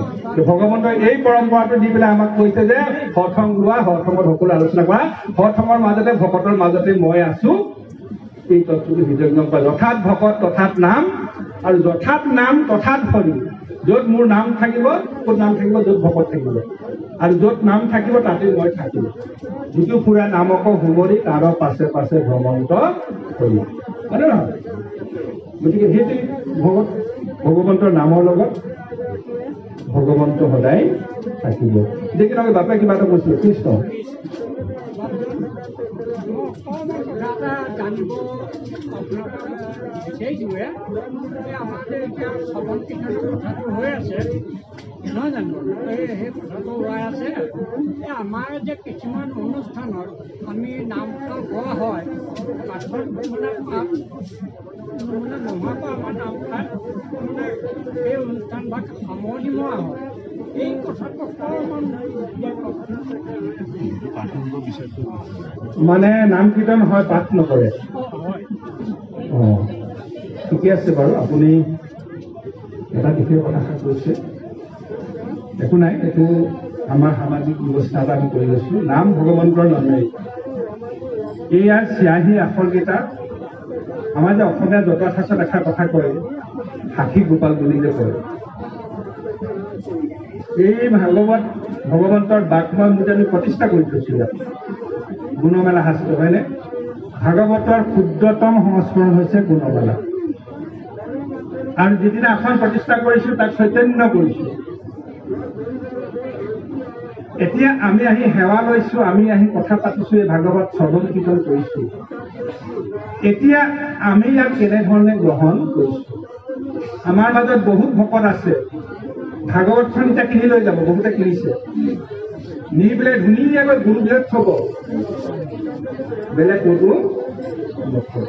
ভগৱন্তই এই পৰম্পৰাটো দি পেলাই আমাক কৈছে যে সৎসং লোৱা সৎসংগত সকলো আলোচনা কৰা সৎসংগৰ মাজতে ভকতৰ মাজতে মই আছো এই তত্ত্বটো হৃদয়ঙ্গম কৰা যথাৎ ভকত তথাৎ নাম আৰু যথাৎ নাম তথাৎ হৰি য'ত মোৰ নাম থাকিব ক'ত নাম থাকিব য'ত ভকত থাকিব আৰু য'ত নাম থাকিব তাতে মই থাকিব যিটো ফুৰা নামক সুমৰি তাৰ পাছে পাছে ভ্ৰমন্ত কৰি হয়নে নহয় গতিকে সেইটো ভগৱন্তৰ নামৰ লগত ভগৱন্ত সদায় থাকিব দেখি নহয় বাপে কিবা এটা কৈছিলে কৃষ্ণ জানিব সেইটোৱে আমাৰ এতিয়া শ্ৰৱণ কীৰ্তনৰ কথাটো হৈ আছে নহয় জানো সেই কথাটো ওলাই আছে আমাৰ যে কিছুমান অনুষ্ঠানত আমি নামঘৰ গোৱা হয় পাছত মানে নোহোৱাকৈ আমাৰ নামঘৰ মানে সেই অনুষ্ঠানভাগ সামৰণি মৰা হয় এই কথাটো অকণমান মানে নাম কীৰ্তন হয় পাঠ নকৰে ঠিকে আছে বাৰু আপুনি এটা বিশেষ কথা কৈছে একো নাই এইটো আমাৰ সামাজিক ব্যৱস্থা এটা আমি কৰি আছো নাম ভগৱন্তৰ নামেই এই ইয়াৰ ৮৬ আখৰকেইটা আমাৰ যে অসমীয়া জতুৱা ঠাঁচত এষাৰ কথা কয় সাক্ষী গোপাল বুলি যে কয় এই ভগৱন্তৰ বাক্ময় মূৰ্তি আমি প্ৰতিষ্ঠা কৰি থৈছো ইয়াত গুণমেলা শাস্ত্ৰ হয়নে ভাগৱতৰ ক্ষুদ্ৰতম সংস্কৰণ হৈছে গুণমেলা আৰু যিদিনা আসন প্ৰতিষ্ঠা কৰিছো তাক চৈতন্য কৰিছো এতিয়া আমি আহি সেৱা লৈছো আমি আহি কথা পাতিছো এই ভাগৱত শ্ৰৱণ কীৰ্তন কৰিছো এতিয়া আমি ইয়াক কেনেধৰণে গ্ৰহণ কৰিছো আমাৰ মাজত বহুত ভকত আছে ভাগৱতখন এতিয়া কিনি লৈ যাব বহুতে কিনিছে নি পেলাই ধুনীয়াকৈ গুৰুবিলাক থব বেলেগ ক'তো নথব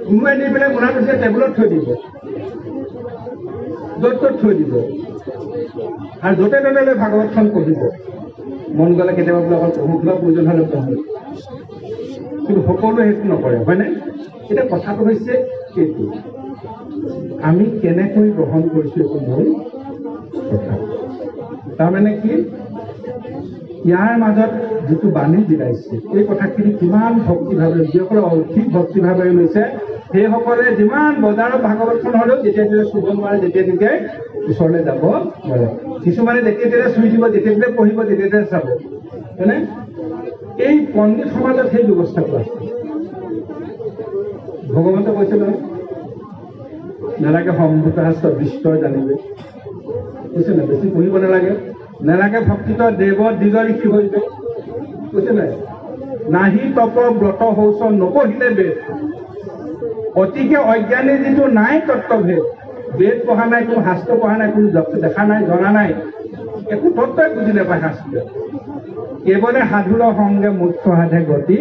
কোনোবাই নি পেলাই বনাই থৈছে টেবুলত থৈ দিব য'ত ত'ত থৈ দিব আৰু য'তে ত'তে ভাগৱতখন পঢ়িব মন গ'লে কেতিয়াবা বোলে অকল পঢ়ো কিবা প্ৰয়োজন হ'লে পঢ়ো কিন্তু সকলোৱে সেইটো নকৰে হয়নে এতিয়া কথাটো হৈছে এইটো আমি কেনেকৈ গ্ৰহণ কৰিছোঁ এইটো মূল কথা তাৰমানে কি ইয়াৰ মাজত যিটো বাণী বিলাইছে এই কথাখিনি কিমান ভক্তিভাৱে যিসকলে অধিক ভক্তিভাৱে লৈছে সেইসকলে যিমান বজাৰত ভাগৱতখন হ'লেও যেতিয়া তেতিয়া চুব নোৱাৰে যেতিয়া তেতিয়াই ওচৰলৈ যাব নোৱাৰে কিছুমানে যেতিয়া তেতিয়া চুই দিব যেতিয়া তেতিয়া পঢ়িব যেতিয়া তেতিয়া চাব হয়নে এই পণ্ডিত সমাজত সেই ব্যৱস্থাটো আছে ভগৱন্তে কৈছে নহয় নালাগে সম্ভূত শাস্ত্ৰ বিস্তৰ জানিবে কৈছে নাই বেছি পঢ়িব নালাগে নালাগে ভক্তিত দেৱ দিগ ঋষি হৈবে কৈছে নাই নাহি তপ ব্ৰত শৌচ নপঢ়িলে বেদ অতিকে অজ্ঞানী যিটো নাই তত্ত্বভেদ বেদ পঢ়া নাই কোনো শাস্ত্ৰ পঢ়া নাই কোনো দেখা নাই জনা নাই একো তত্ত্বই বুজি নাপায় শাস্ত্ৰত কেৱলে সাধুৰ সংগে মুখ্য সাধে গতি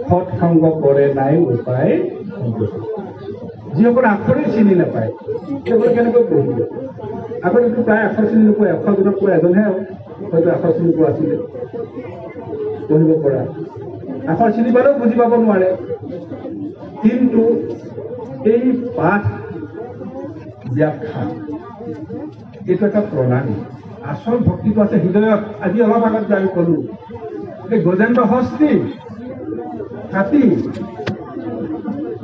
সৎসংগ কৰে নাই উপায় যিসকলে আখৰে চিনি নাপায় সেইবোৰ কেনেকৈ পঢ়িব আগতেতো প্ৰায় আখৰ চিনি নোপোৱা 100 জনক পোৱা এজনহে হয়তো আখৰ চিনি পোৱা আছিলে পঢ়িব পৰা আখৰ চিনি পালেও বুজি পাব নোৱাৰে কিন্তু এই পাঠ ব্যাখ্যা এইটো এটা প্ৰণালী আচল ভক্তিটো আছে হৃদয়ত আজি অলপ আগত আমি ক'লো এই গজেন্দ্ৰ হস্তি কাটি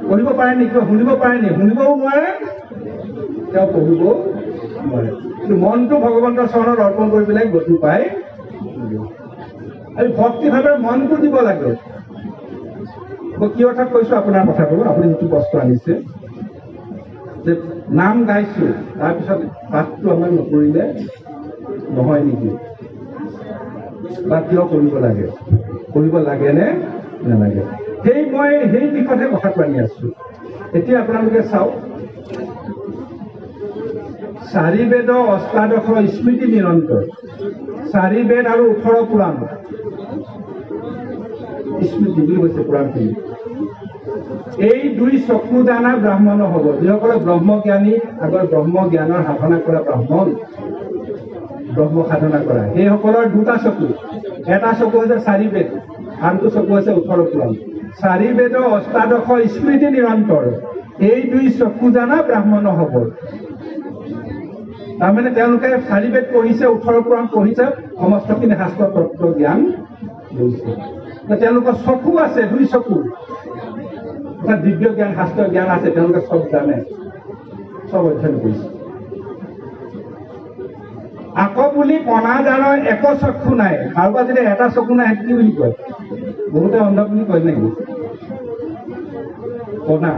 পঢ়িব পাৰে নেকি শুনিব পাৰে নেকি শুনিবও নোৱাৰে তেওঁ পঢ়িবও নোৱাৰে কিন্তু মনটো ভগৱন্তৰ চৰণত অৰ্পণ কৰি পেলাই গতি পায় আৰু ভক্তিভাৱে মনটো দিব লাগে মই কি অৰ্থত কৈছো আপোনাৰ কথাটো আপুনি যিটো প্ৰশ্ন আনিছে যে নাম গাইছো তাৰপিছত পাঠটো আমাৰ নকৰিলে নহয় নেকি বা কিয় কৰিব লাগে নে নালাগে মই সেই দিশতহে কথাটো আনি আছো এতিয়া আপোনালোকে চাওক 4 বেদ অষ্টাদশ স্মৃতি নিৰন্তৰ 4 বেদ আৰু 18 পুৰাণ স্মৃতি বুলি কৈছে পুৰাণখিনি এই 2 চকু জানা ব্ৰাহ্মণ হ'ব যিসকলে ব্ৰহ্মজ্ঞানী আগৰ ব্ৰহ্ম জ্ঞানৰ সাধনা কৰা ব্ৰাহ্মণ ব্ৰহ্ম সাধনা কৰা সেইসকলৰ 2টা চকু এটা চকু হৈছে 4 বেদ আনটো চকু হৈছে 18 পুৰাণ 4 বেদ অষ্টাদশ স্মৃতি নিৰন্তৰ এই 2 চকু জানা ব্ৰাহ্মণ হ'ব তাৰমানে তেওঁলোকে 4 বেদ পঢ়িছে 18 পুৰাণ পঢ়িছে সমস্তখিনি শাস্ত্ৰ তত্ত্ব জ্ঞান লৈছে তেওঁলোকৰ চকু আছে 2 চকু দিব্য জ্ঞান শাস্ত্ৰ জ্ঞান আছে তেওঁলোকে চব জানে চব অধ্যয়ন কৰিছে আকৌ বুলি কণাদানৰ এক চক্ষু নাই কাৰোবাৰ যদি এটা চকু নাই কি বুলি কয় বহুতে অন্ধ বুলি কয় নেকি কণা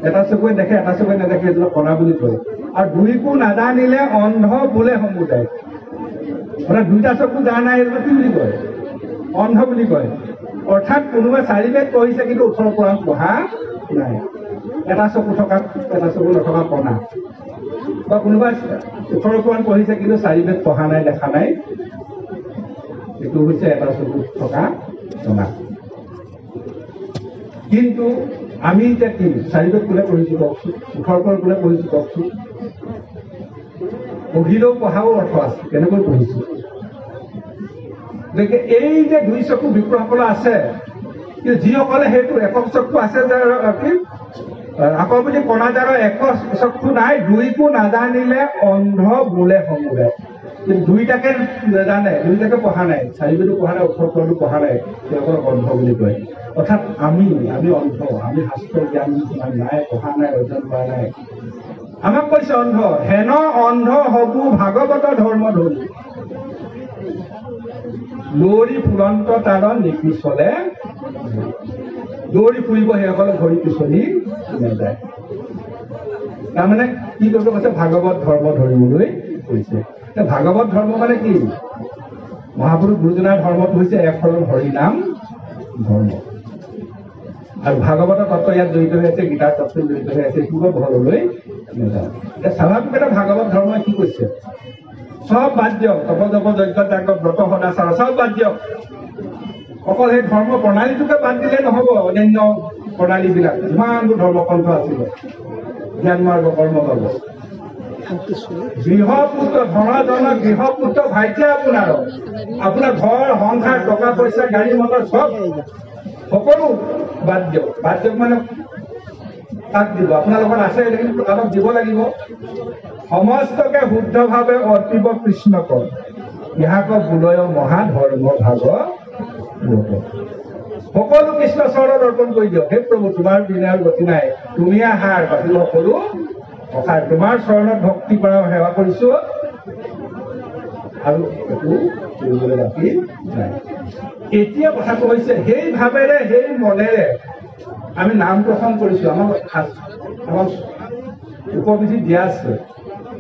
এটা চকুৱে দেখে এটা চকুৱে নেদেখে এইটো কণা বুলি কয় আৰু 2কো নাজানিলে অন্ধ বোলে সমুদায় মানে 2টা চকু জানা নাই এইটো কি বুলি কয় অন্ধ বুলি কয় অৰ্থাৎ কোনোবাই 4 বেদ পঢ়িছে কিন্তু 18 পুৰাণ পঢ়া নাই এটা চকু নথকা কণা বা কোনোবাই 18 পুৰাণ পঢ়িছে কিন্তু 4 বেদ পঢ়া নাই দেখা নাই এইটো হৈছে এটা চকু থকা কণা কিন্তু আমি এতিয়া কি 4 বেদ কোনে পঢ়িছো কওকচোন 18 পুৰাণ কোনে পঢ়িছো কওকচোন পঢ়িলেও পঢ়াও অৰ্থ আছে কেনেকৈ পঢ়িছো গতিকে এই যে 2 চকু বিপ্ৰসকল আছে কিন্তু যিসকলে সেইটো একক চকু আছে আকৌ বুলি কণাদাৰৰ এক চকু নাই 2কো নাজানিলে অন্ধ বোলে সমুদায় কিন্তু 2টাকে নাজানে 2টাকে পঢ়া নাই 4 বেদো পঢ়া নাই 18 পুৰাণো পঢ়া নাই তেওঁলোকক অন্ধ বুলি কয় অৰ্থাৎ আমি অন্ধ আমি শাস্ত্ৰ জ্ঞান নাই পঢ়া নাই অধ্যয়ন কৰা নাই আমাক কৈছে অন্ধ হেন অন্ধ হবু ভাগৱত ধৰ্ম ধৰি দৌৰি ফুৰন্ত তাৰ নিপিছলে দৌৰি ফুৰিব সেইসকলে ঘড়ী পিছলি নাযায় তাৰমানে কি কৰিব কৈছে ভাগৱত ধৰ্ম ধৰিবলৈ কৈছে ভাগৱত ধৰ্ম মানে কি মহাপুৰুষ গুৰুজনাৰ ধৰ্মটো হৈছে একশৰণ হৰি নাম ধৰ্ম আৰু ভাগৱতৰ তত্ত্ব ইয়াত জড়িত হৈ আছে গীতাৰ তত্ত্ব জড়িত হৈ আছে এইবোৰ ঘৰলৈ নাযায় স্বাভাৱিক এটা ভাগৱত ধৰ্মই কি কৈছে সব বাদ দিয়ক তপ জপ যজ্ঞ ত্যাগ ব্ৰত সদাচাৰ সব বাদ দিয়ক অকল সেই ধৰ্ম প্ৰণালীটোকে বাদ দিলে নহব অন্যান্য প্ৰণালীবিলাক যিমানবোৰ ধৰ্মপন্থ আছিলে জ্ঞান মাৰ্গ কৰ্ম মাৰ্গ গৃহপুত্ৰ ধন গৃহপুত্ৰ ভাগ্য আপোনাৰ ঘৰ সংসাৰ টকা পইচা গাড়ী মটৰ সব সকলো বাদ দিয়ক মানে তাক দিব আপোনাৰ লগত আছে অলপ দিব লাগিব সমস্তকে শুদ্ধভাৱে অৰ্পিব কৃষ্ণক ইহাক বুলয় মহাধৰ্ম ভাগ সকলো কৃষ্ণ চৰণত অৰ্পণ কৰি দিয়ক হে প্ৰভু তোমাৰ বিনা গতি নাই তুমি আহাৰ বাকী সকলো অসাৰ তোমাৰ চৰণত ভক্তি কৰা সেৱা কৰিছো আৰু একো কৰিবলৈ বাকী নাই এতিয়া কথাটো হৈছে সেই ভাৱেৰে সেই মনেৰে আমি নাম প্ৰসংগ কৰিছো আমাৰ উপবিধি দিয়া আছে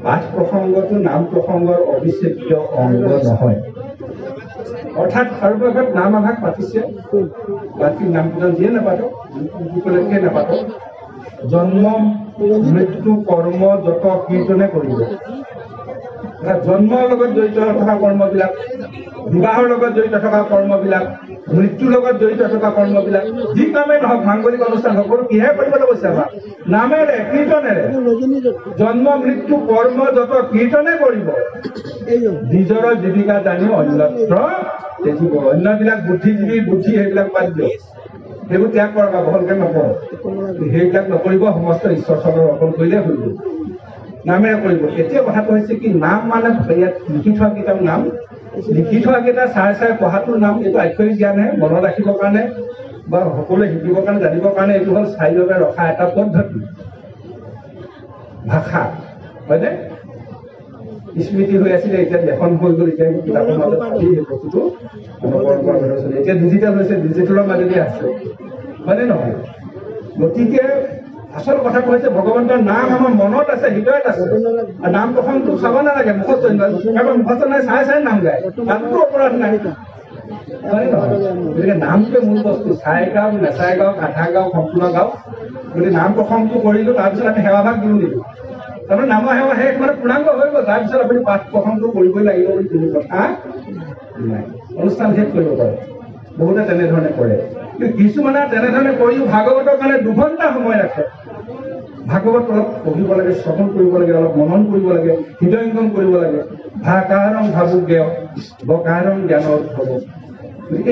পাঠ প্ৰসংগটো নাম প্ৰসংগৰ অবিচ্ছেদ্য অংগ নহয় অৰ্থাৎ সৰ্বভাগ নাম আভাগ পাতিছে বাকী নাম প্ৰসংগ যিয়ে নাপাতক উপলক্ষে নাপাতক জন্ম মৃত্যু কৰ্ম যত কীৰ্তনে কৰিব জন্মৰ লগত জড়িত থকা কৰ্মবিলাক বিবাহৰ লগত জড়িত থকা কৰ্মবিলাক মৃত্যুৰ লগত জড়িত থকা কৰ্মবিলাক যি কামেই নহওক মাংগলিক অনুষ্ঠান সকলো কিহে কৰিবলৈ কৈছে আমাক নামেৰে কীৰ্তনেৰে জন্ম মৃত্যু কৰ্ম যত কীৰ্তনে কৰিব নিজৰ জীৱিকা জানি অন্যত্ৰ তেজিব অন্যবিলাক বুদ্ধিজীৱী বুদ্ধি সেইবিলাক বাদ দিয়ক সেইবোৰ ত্যাগ কৰক বহলকে নকৰক সেইবিলাক নকৰিব সমস্ত ঈশ্বৰ চৰণৰ অৰ্পণ কৰিলে হৈ গ'ল নামেৰে কৰিব এতিয়া কথাটো হৈছে কি নাম মানে ইয়াত লিখি থোৱা কিতাপ নাম লিখি থোৱা কেইটা চাই পঢ়াটোৰ নাম এইটো আক্ষৰিক জ্ঞানহে মনত ৰাখিবৰ কাৰণে বা সকলোৱে শিকিবৰ কাৰণে জানিবৰ কাৰণে এইটো হ'ল স্থায়ীভাৱে ৰখা এটা পদ্ধতি ভাষা হয়নে স্মৃতি হৈ আছিলে এতিয়া লেখন হৈ গ'ল এতিয়া কিতাপৰ মাজত সেই বস্তুটো পৰম্পৰা চলি এতিয়া ডিজিটেল হৈছে ডিজিটেলৰ মাজেদি আছে হয়নে নহয় গতিকে আচল কথাটো হৈছে ভগৱন্তৰ নাম আমাৰ মনত আছে হৃদয়ত আছে আৰু নাম প্ৰসংগটো চাব নালাগে মুখস্থ কাৰোবাৰ মুখস্থ নাই চাই নাম গায় তাততো অপৰাধ নাই হয়নে নহয় গতিকে নামটোৱে মূল বস্তু চাই গাওঁ নেচাই গাওঁ আধা গাওঁ সম্পূৰ্ণ গাওঁ গতিকে নাম প্ৰসংগটো কৰিলোঁ তাৰপিছত আমি সেৱাভাগ দিওঁ নিদিওঁ তাৰমানে নামৰ সেৱা শেষ মানে পূৰ্ণাংগ হৈ গ'ল তাৰপিছত আপুনি পাঠ প্ৰসংগটো কৰিবই লাগিব বুলি কোনো কথা নাই অনুষ্ঠান শেষ কৰিব পাৰে বহুতে তেনেধৰণে কৰে কিন্তু কিছুমানে তেনেধৰণে কৰিও ভাগৱতৰ কাৰণে 2 ঘণ্টা সময় ৰাখে ভাগৱত অলপ পঢ়িব লাগে শ্ৰৱণ কৰিব লাগে অলপ মনন কৰিব লাগে হৃদয়ংগম কৰিব লাগে ভাকাৰং ভাবুজ্ঞেয় বকাৰং জ্ঞানৰ উদ্ভৱ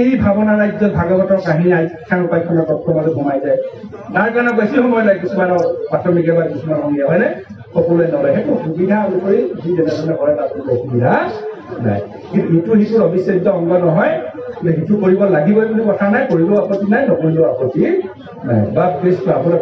এই ভাৱনা ৰাজ্যত ভাগৱতৰ কাহিনী আখ্যান উপাখ্যানৰ তত্ত্বৰ মাজত সোমাই যায় তাৰ কাৰণে বেছি সময় লাগে কিছুমানৰ প্ৰাথমিকে বা কিছুমান সংগীয়া হয়নে সকলোৱে নলয় সেইটো সুবিধা অনুসৰি যি যেনেধৰণে কৰে তাত অসুবিধা নাই কিন্তু ইটো সিটোৰ অবিচ্ছেদ্য অংগ নহয় সিটো কৰিব লাগিবই বুলি কথা নাই কৰিলেও আপত্তি নাই নকৰিলেও আপত্তি নাই বা কৃষ্ণ আপোনাৰ